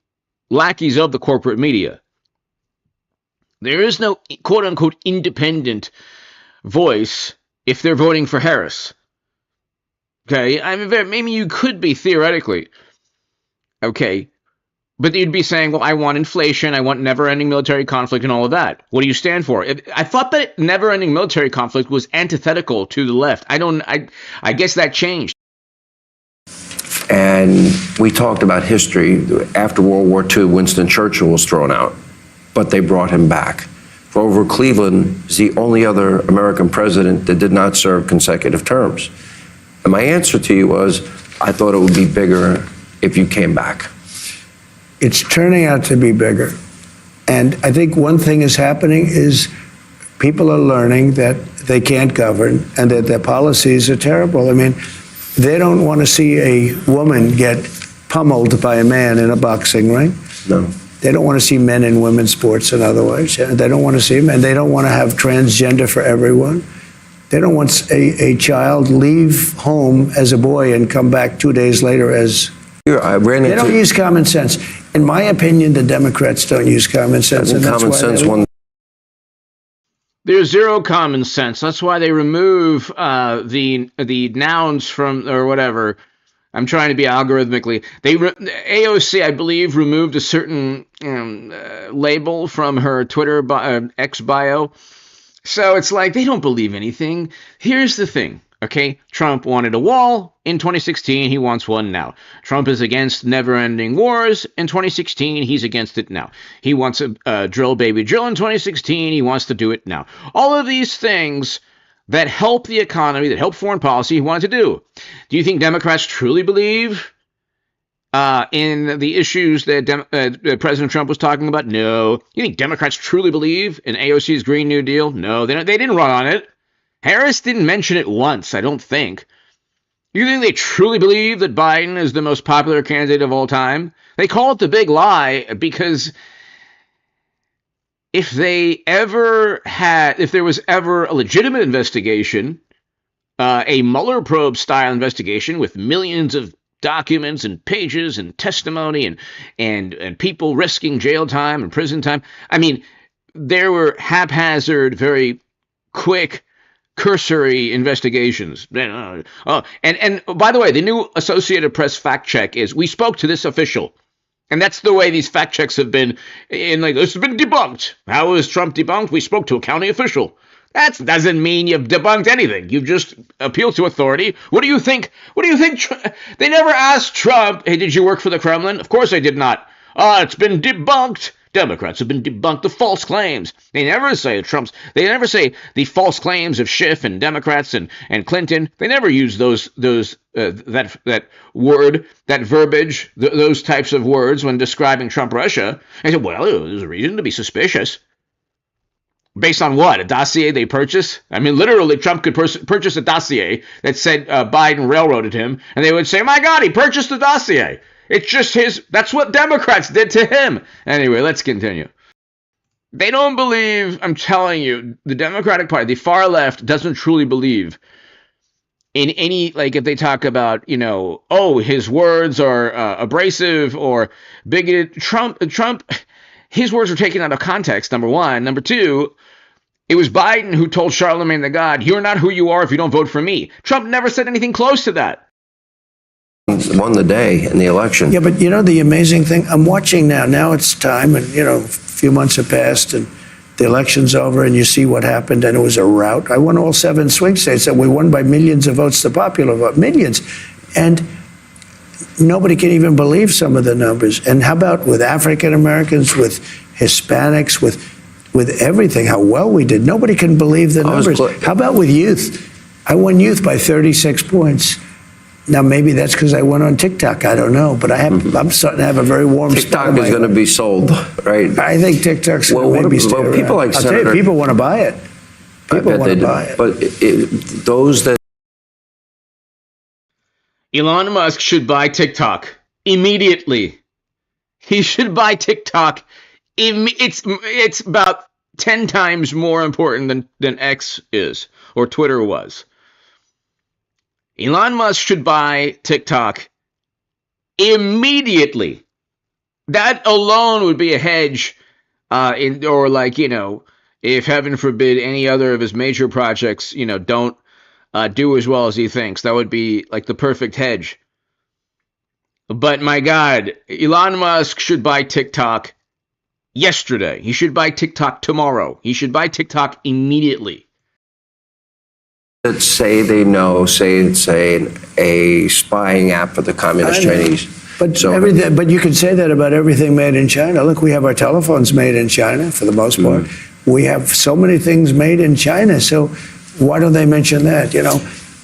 lackeys of the corporate media. There is no quote-unquote independent voice if they're voting for Harris. Okay, I mean, maybe you could be theoretically. Okay, but you'd be saying, well, I want inflation, I want never-ending military conflict and all of that. What do you stand for? I thought that never-ending military conflict was antithetical to the left. I guess that changed. And we talked about history. After World War II, Winston Churchill was thrown out, but they brought him back. Grover Cleveland is the only other American president that did not serve consecutive terms. And my answer to you was, I thought it would be bigger if you came back. It's turning out to be bigger. And I think one thing is happening is people are learning that they can't govern and that their policies are terrible. I mean, they don't want to see a woman get pummeled by a man in a boxing ring. No. They don't want to see men in women's sports, in other words. They don't want to see them, and they don't want to have transgender for everyone. They don't want a child leave home as a boy and come back 2 days later as... They don't use common sense. In my opinion, the Democrats don't use common sense. And that's common sense There's zero common sense. That's why they remove the nouns from, or whatever. I'm trying to be algorithmically. AOC, I believe, removed a certain label from her Twitter X bio. So it's like they don't believe anything. Here's the thing, okay? Trump wanted a wall in 2016. He wants one now. Trump is against never-ending wars in 2016. He's against it now. He wants a drill, baby, drill in 2016. He wants to do it now. All of these things that help the economy, that help foreign policy, he wanted to do. Do you think Democrats truly believe in the issues that President Trump was talking about? No. You think Democrats truly believe in AOC's Green New Deal? No, they didn't run on it. Harris didn't mention it once, I don't think. You think they truly believe that Biden is the most popular candidate of all time? They call it the big lie because if there was ever a legitimate investigation, a Mueller probe style investigation with millions of documents and pages and testimony and people risking jail time and prison time. I mean, there were haphazard, very quick, cursory investigations. And by the way, the new Associated Press fact check is, we spoke to this official. And that's the way these fact checks have been. This has been debunked. How is Trump debunked? We spoke to a county official. That doesn't mean you've debunked anything. You've just appealed to authority. What do you think? They never asked Trump, hey, did you work for the Kremlin? Of course I did not. It's been debunked. Democrats have been debunked the false claims. They never say the false claims of Schiff and Democrats and Clinton. They never use that word, that verbiage, those types of words when describing Trump Russia. They said, well, there's a reason to be suspicious. Based on what? A dossier they purchase? I mean, literally, Trump could purchase a dossier that said Biden railroaded him, and they would say, my God, he purchased the dossier. It's just that's what Democrats did to him. Anyway, let's continue. They don't believe, I'm telling you, the Democratic Party, the far left, doesn't truly believe in any, if they talk about, his words are abrasive or bigoted. Trump, his words are taken out of context, number one. Number two, It was Biden who told Charlemagne the God, "You're not who you are if you don't vote for me." Trump never said anything close to that. Won the day in the election. Yeah, but you know the amazing thing? I'm watching now. Now it's time, and a few months have passed, and the election's over, and you see what happened, and it was a rout. I won all 7 swing states, and we won by millions of votes, the popular vote, millions. And nobody can even believe some of the numbers. And how about with African Americans, with Hispanics, with everything, how well we did? Nobody can believe the numbers. How about with youth? I won youth by 36 points. Now, maybe that's because I went on TikTok. I don't know. But I'm starting to have a very warm spot. TikTok is going to be sold, right? I think TikTok's going to maybe stay around. People like I'll tell you, people want to buy it. People want to buy it. But those that... Elon Musk should buy TikTok immediately. He should buy TikTok. It's about 10 times more important than X is, or Twitter was. Elon Musk should buy TikTok immediately. That alone would be a hedge, if heaven forbid any other of his major projects, don't do as well as he thinks. That would be like the perfect hedge. But my God, Elon Musk should buy TikTok yesterday. He should buy TikTok tomorrow. He should buy TikTok immediately. That say they know, say it's a spying app for the communist Chinese. But you can say that about everything made in China. Look, we have our telephones made in China for the most part. We have so many things made in China. So why don't they mention that?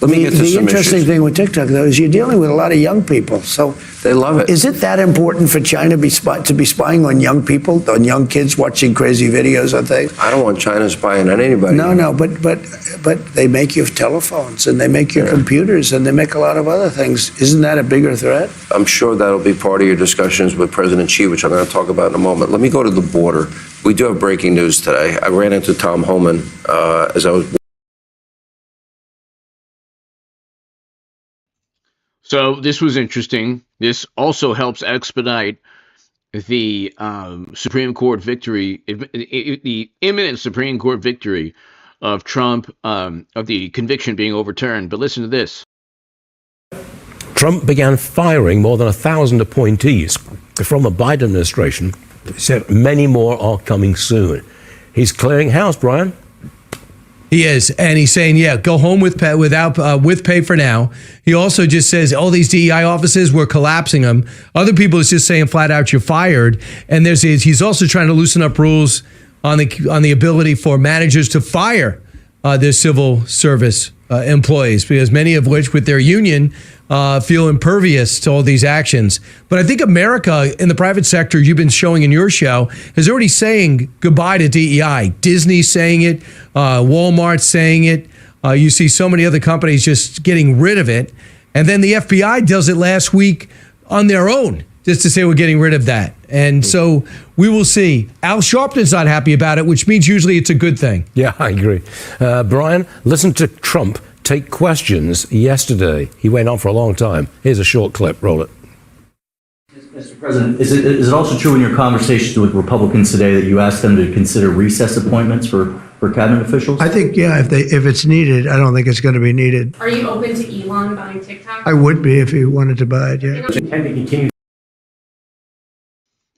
Let me get to the some interesting issues. thing with TikTok, though, is you're dealing with a lot of young people. So they love it. Is it that important for China to be spying on young people, on young kids watching crazy videos on things? I don't want China spying on anybody. No, but they make you telephones, and they make you computers, and they make a lot of other things. Isn't that a bigger threat? I'm sure that'll be part of your discussions with President Xi, which I'm going to talk about in a moment. Let me go to the border. We do have breaking news today. I ran into Tom Homan as I was... So this was interesting. This also helps expedite the Supreme Court victory, the imminent Supreme Court victory of Trump, of the conviction being overturned. But listen to this. Trump began firing more than 1,000 appointees from the Biden administration. He said many more are coming soon. He's clearing house, Brian. He is, and he's saying, go home with pay, with pay for now. He also just says all these DEI offices, we're collapsing them. Other people is just saying flat out, you're fired. And he's also trying to loosen up rules on the ability for managers to fire their civil service employees, because many of which, with their union, feel impervious to all these actions. But I think America in the private sector, you've been showing in your show, is already saying goodbye to DEI. Disney's saying it, Walmart's saying it. You see so many other companies just getting rid of it. And then the FBI does it last week on their own, just to say we're getting rid of that. And so we will see. Al Sharpton's not happy about it, which means usually it's a good thing. Yeah, I agree. Brian, listen to Trump take questions yesterday. He went on for a long time. Here's a short clip. Roll it. Mr. President, is it also true in your conversations with Republicans today that you asked them to consider recess appointments for cabinet officials? I think, if it's needed. I don't think it's going to be needed. Are you open to Elon buying TikTok? I would be if he wanted to buy it, yeah. Can we continue?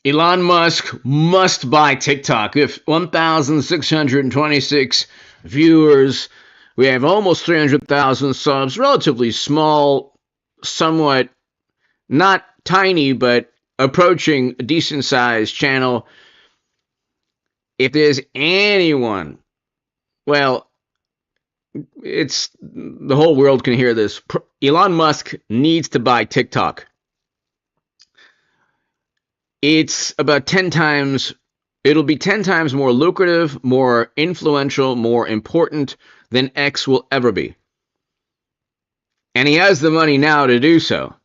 Elon Musk must buy TikTok. If 1,626 viewers, we have almost 300,000 subs, relatively small, somewhat not tiny, but approaching a decent sized channel. If there's anyone, well, it's the whole world can hear this. Elon Musk needs to buy TikTok. It's about 10 times, it'll be 10 times more lucrative, more influential, more important than X will ever be. And he has the money now to do so,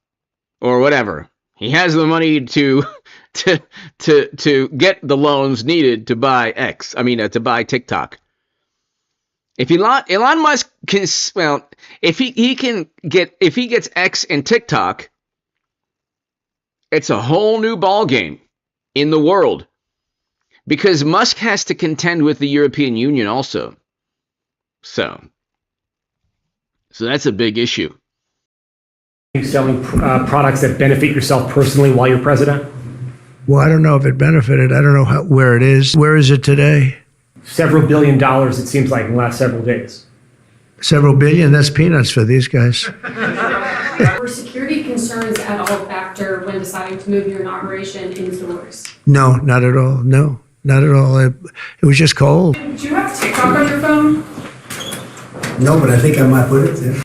or whatever. He has the money to get the loans needed to buy X. To buy TikTok. If Elon Musk can, if he gets X and TikTok, it's a whole new ball game in the world, because Musk has to contend with the European Union also. So that's a big issue. Selling products that benefit yourself personally while you're president? Well, I don't know if it benefited. I don't know where it is. Where is it today? Several $billion, it seems like, in the last several days. Several billion? That's peanuts for these guys. Were security concerns at all a factor when deciding to move your inauguration indoors? No, not at all. No, not at all. It was just cold. Do you have TikTok on your phone? No, but I think I might put it there.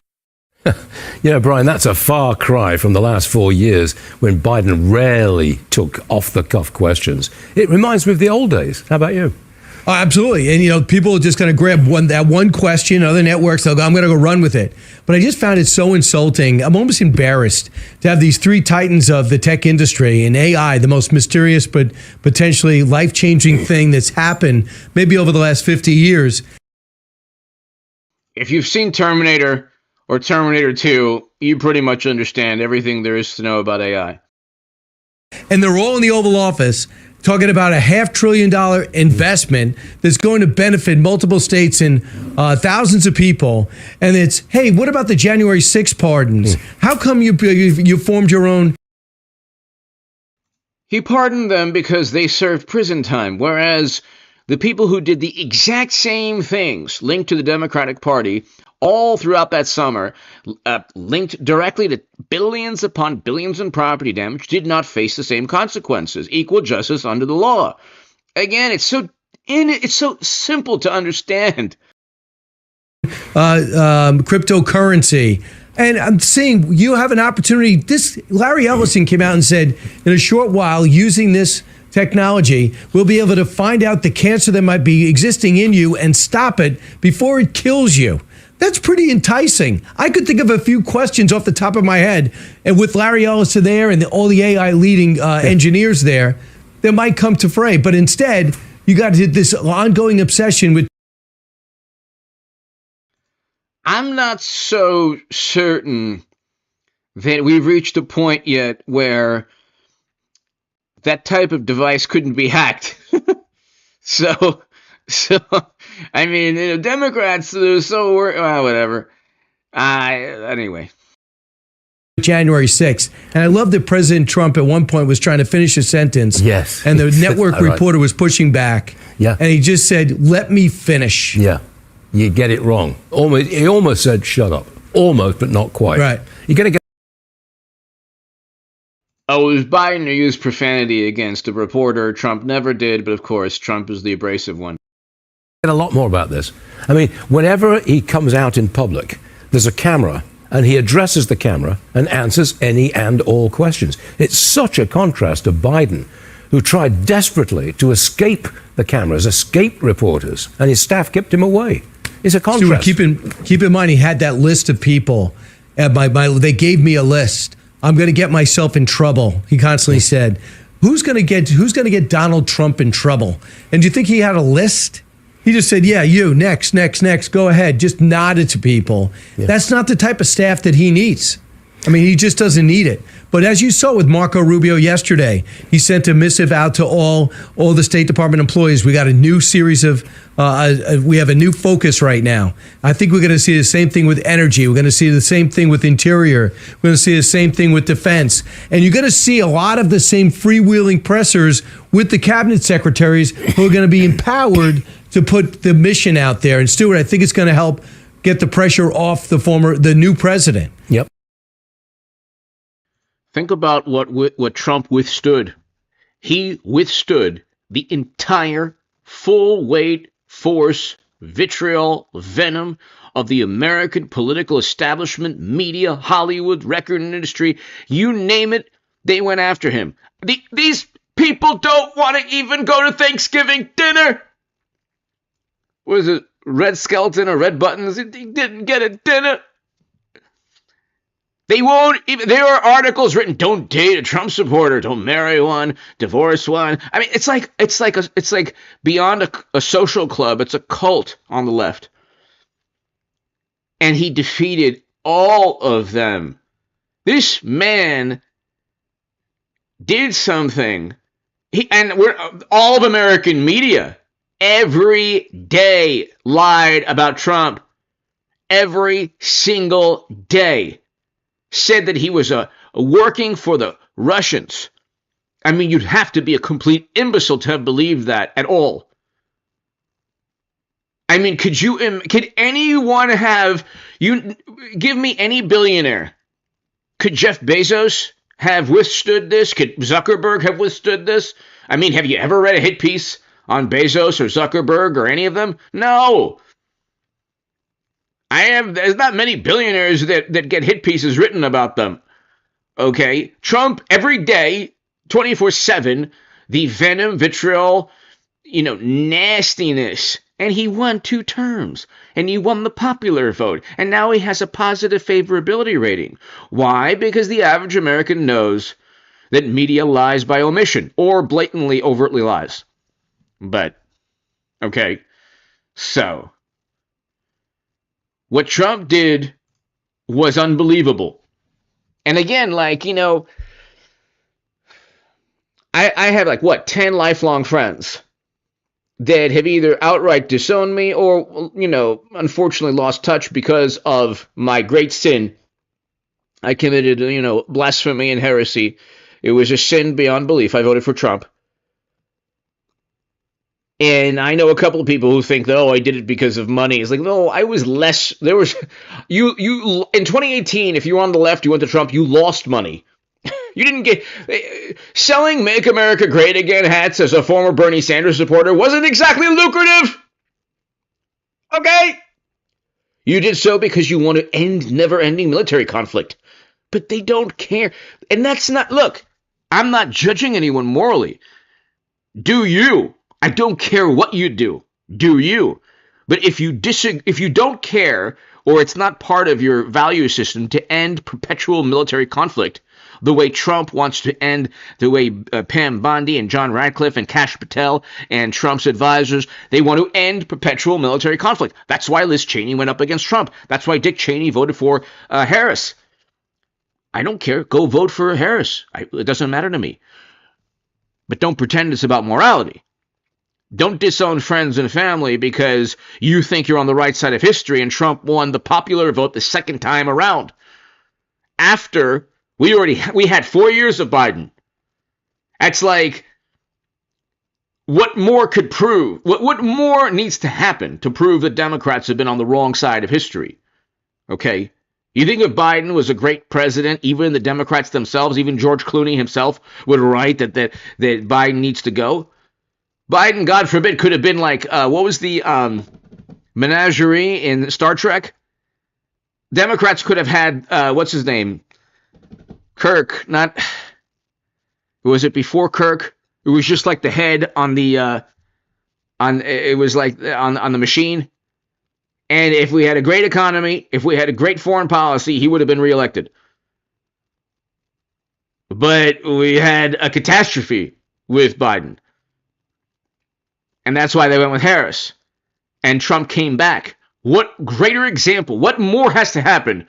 Yeah, Brian, that's a far cry from the last 4 years when Biden rarely took off-the-cuff questions. It reminds me of the old days. How about you? Oh, absolutely. And, you know, people are just going to grab that one question, other networks, they'll go, I'm going to go run with it. But I just found it so insulting. I'm almost embarrassed to have these three titans of the tech industry and AI, the most mysterious but potentially life-changing thing that's happened maybe over the last 50 years. If you've seen Terminator or Terminator 2, you pretty much understand everything there is to know about AI. And they're all in the Oval Office talking about a $500 billion investment that's going to benefit multiple states and thousands of people. And it's, hey, what about the January 6th pardons? How come you formed your own? He pardoned them because they served prison time, whereas the people who did the exact same things linked to the Democratic Party all throughout that summer, linked directly to billions upon billions in property damage, did not face the same consequences. Equal justice under the law. Again, it's so simple to understand. Cryptocurrency. And I'm saying you have an opportunity. Larry Ellison came out and said, in a short while, using this technology, we'll be able to find out the cancer that might be existing in you and stop it before it kills you. That's pretty enticing. I could think of a few questions off the top of my head, and with Larry Ellison there and all the AI leading engineers there, that might come to fray. But instead, you got this ongoing obsession with. I'm not so certain that we've reached a point yet where that type of device couldn't be hacked. So, I mean, you know, Democrats, they're so worried, well, whatever. Anyway. January 6th. And I love that President Trump at one point was trying to finish a sentence. Yes. And the network reporter was pushing back. Yeah. And he just said, let me finish. Yeah. You get it wrong. He almost said, shut up. Almost, but not quite. Right. You're going to get. Oh, it was Biden who used profanity against a reporter. Trump never did, but of course, Trump is the abrasive one. A lot more about this. I mean, whenever he comes out in public, there's a camera, and he addresses the camera and answers any and all questions. It's such a contrast to Biden, who tried desperately to escape the cameras, escape reporters, and his staff kept him away. It's a contrast. Stuart, keep in mind, he had that list of people. They gave me a list. I'm going to get myself in trouble. He constantly said, who's going to get Donald Trump in trouble? And do you think he had a list? He just said, yeah, you, next, go ahead. Just nodded to people. Yeah. That's not the type of staff that he needs. I mean, he just doesn't need it. But as you saw with Marco Rubio yesterday, he sent a missive out to all the State Department employees. We got a new series of, we have a new focus right now. I think we're going to see the same thing with energy. We're going to see the same thing with interior. We're going to see the same thing with defense. And you're going to see a lot of the same freewheeling pressers with the cabinet secretaries who are going to be empowered to put the mission out there. And Stuart, I think it's going to help get the pressure off the new president. Yep. Think about what Trump withstood. He withstood the entire full weight, force, vitriol, venom of the American political establishment, media, Hollywood, record industry. You name it, they went after him. These people don't want to even go to Thanksgiving dinner. Was it Red Skeleton or Red Buttons? He didn't get a dinner. They won't even, there are articles written, don't date a Trump supporter, don't marry one, divorce one. I mean, it's like beyond a social club. It's a cult on the left. And he defeated all of them. This man did something We're all of American media every day lied about Trump. Every single day said that he was working for the Russians. I mean, you'd have to be a complete imbecile to have believed that at all. I mean, could anyone give me any billionaire? Could Jeff Bezos have withstood this? Could Zuckerberg have withstood this? I mean, have you ever read a hit piece on Bezos or Zuckerberg or any of them? No. There's not many billionaires that get hit pieces written about them. Okay? Trump, every day, 24/7, the venom, vitriol, nastiness. And he won 2 terms. And he won the popular vote. And now he has a positive favorability rating. Why? Because the average American knows that media lies by omission or blatantly, overtly lies. But, okay, so what Trump did was unbelievable. And again, I have 10 lifelong friends that have either outright disowned me or, unfortunately lost touch because of my great sin. I committed, blasphemy and heresy. It was a sin beyond belief. I voted for Trump. And I know a couple of people who think that, I did it because of money. It's like, no, I was less. There was, you, in 2018, if you were on the left, you went to Trump, you lost money. You didn't get, selling Make America Great Again hats as a former Bernie Sanders supporter wasn't exactly lucrative. Okay? You did so because you want to end never-ending military conflict. But they don't care. And that's not, look, I'm not judging anyone morally. Do you? I don't care what you do. Do you? But if you don't care, or it's not part of your value system to end perpetual military conflict, the way Trump wants to end, the way Pam Bondi and John Radcliffe and Kash Patel and Trump's advisors, they want to end perpetual military conflict. That's why Liz Cheney went up against Trump. That's why Dick Cheney voted for Harris. I don't care. Go vote for Harris. It doesn't matter to me. But don't pretend it's about morality. Don't disown friends and family because you think you're on the right side of history and Trump won the popular vote the second time around. After we had 4 years of Biden. It's like, what more could prove? What more needs to happen to prove that Democrats have been on the wrong side of history? Okay? You think if Biden was a great president, even the Democrats themselves, even George Clooney himself would write that Biden needs to go? Biden, God forbid, could have been like, what was the menagerie in Star Trek? Democrats could have had, what's his name? Kirk, not, was it before Kirk? It was just like the head on the, it was like on the machine. And if we had a great economy, if we had a great foreign policy, he would have been reelected. But we had a catastrophe with Biden. And that's why they went with Harris. And Trump came back. What greater example? What more has to happen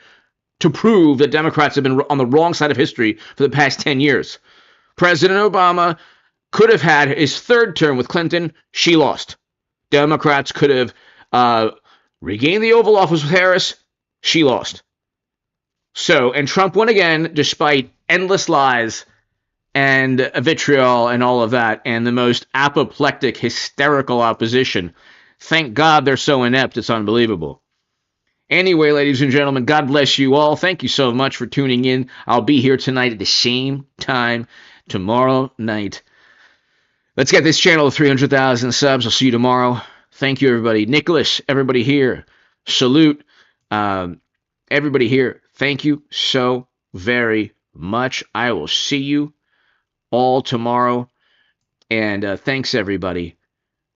to prove that Democrats have been on the wrong side of history for the past 10 years? President Obama could have had his third term with Clinton. She lost. Democrats could have regained the Oval Office with Harris. She lost. So, and Trump won again despite endless lies and vitriol and all of that, and the most apoplectic, hysterical opposition. Thank God they're so inept, it's unbelievable. Anyway, ladies and gentlemen, God bless you all. Thank you so much for tuning in. I'll be here tonight at the same time tomorrow night. Let's get this channel to 300,000 subs. I'll see you tomorrow. Thank you, everybody. Nicholas, everybody here. Salute. Everybody here. Thank you so very much. I will see you all tomorrow. And thanks, everybody.